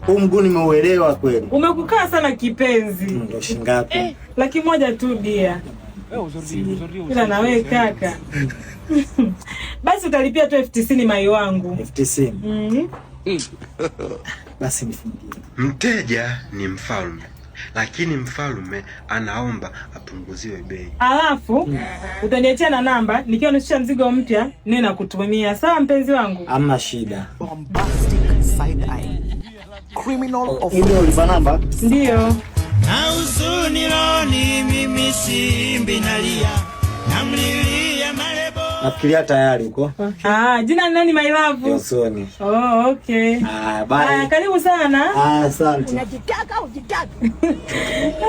Huu mguu nimeuelewa kweli. Umekukaa sana kipenzi. Ndio shingapi? 100,000 tu dia. Ila na wewe kaka. Basi utalipia tu 90,000 mai wangu. 90,000. Basi nifungie. Mteja ni mfalme, lakini mfalme anaomba apunguziwe bei. Alafu utaniachia na namba, nikiwa nishusha mzigo mpya nina kutumia. Sawa mpenzi wangu? Hamna shida. Bombastic side eye. Criminal of Ndio ulipa namba? Ndio. Na huzuni loni mimi simbi nalia, namlilia marebo. Nafikiria tayari uko. Jina nani my love? Yosoni. Oh, okay. Bye. Karibu sana. Asante. unajitaka ujitaka.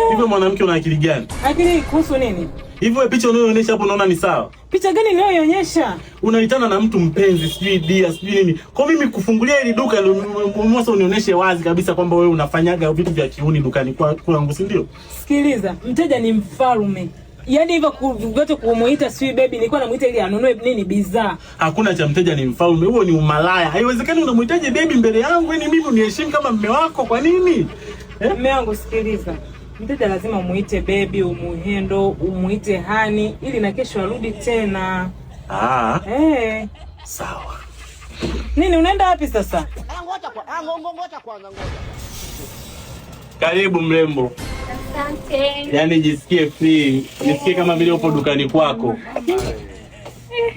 Hivyo mwanamke una akili gani? Akili kuhusu nini? Hivyo picha unayoonyesha hapo unaona ni sawa? Picha gani ninayoonyesha? Unaitana na mtu mpenzi, sijui dia, sijui nini. Kwa mimi kufungulia hili duka mmoja unionyeshe wazi kabisa kwamba wewe unafanyaga vitu vya kiuni dukani kwangu, si ndio? Sikiliza, mteja ni mfalme. Yaani hivyo kuvote kumuita sweet baby nilikuwa namuita ili anunue nini bidhaa. Hakuna cha mteja ni mfalme, huo ni umalaya. Haiwezekani unamuitaje baby mbele yangu, yani mimi uniheshimu kama mume wako, kwa nini? Mume wangu sikiliza. Mteja lazima umuite baby, umuhendo, umuite hani ili na kesho arudi tena. Sawa. Nini unaenda wapi sasa? Ngoja kwanza. Karibu mrembo. Asante. Yaani jisikie free, jisikie kama vile upo dukani kwako.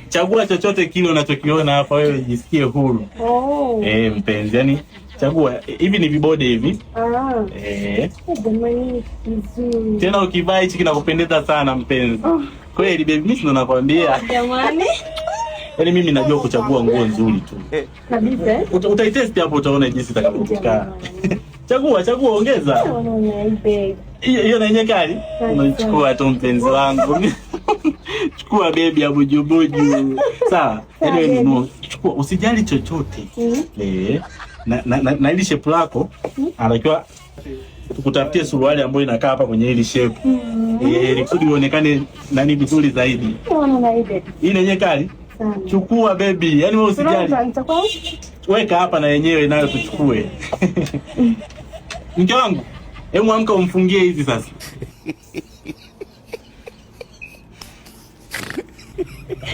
Chagua chochote kile unachokiona hapa wewe, jisikie huru. Mpenzi, yani chagua. Hivi ni vibode hivi. Jamani vizuri. Tena ukivaa hichi kinakupendeza sana mpenzi. Kweli baby, mimi ndo nakwambia. Jamani. Yaani mimi najua kuchagua nguo nzuri tu. Kabisa. Utaitest hapo utaona jinsi itakavyokukaa. Chagua, ongeza. Hiyo na yenyewe kali. Unachukua tu mpenzi wangu. Chukua baby ya bujubuju. Sawa? Yaani wewe nunua. Chukua, usijali chochote. Na ile shape lako anatakiwa tukutafutie suruali ambayo inakaa hapa kwenye ile shape. Ili kusudi uonekane nani vizuri zaidi. Hii yenyewe kali. Chukua baby. Yaani wewe usijali. Weka hapa na yenyewe nayo tuchukue. Mke wangu, hebu amka umfungie hizi sasa.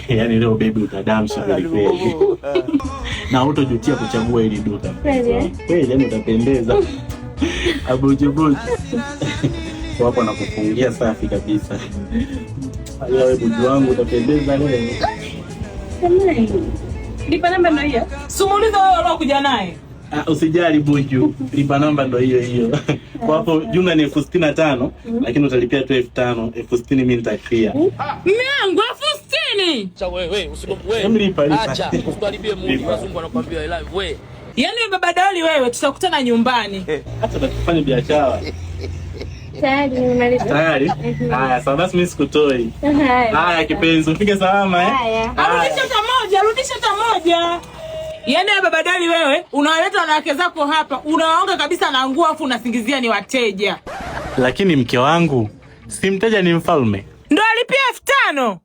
Yaani leo baby utadamsha kweli. Na utajutia kuchagua hili duka. Kweli yani utapendeza. Abujubuju. Wapo na kufungia safi kabisa. Wewe buju wangu utapendeza leo. Lipa namba ndio hiyo. Sumuliza wewe uliokuja naye. Usijali buju, lipa namba ndo hiyo. Kwa hapo jumla ni 65,000, lakini utalipia tu 5,000. 60,000 mimi nitaklia. Mume wangu 60,000. Acha wewe, usipokuwe. Acha, usikaribie Mungu, wazungu anakuambia I love wewe. Yaani baba Doli wewe tutakutana nyumbani. Acha tufanye biashara. Tayari? Haya, sasa basi mimi sikutoi. Haya kipenzi, ufike salama Rudisha hata moja. Yaani baba Doli wewe unawaleta wanawake zako hapa, unawaonga kabisa na nguo afu unasingizia ni wateja. Lakini mke wangu, si mteja ni mfalme. Ndio alipia 5,000.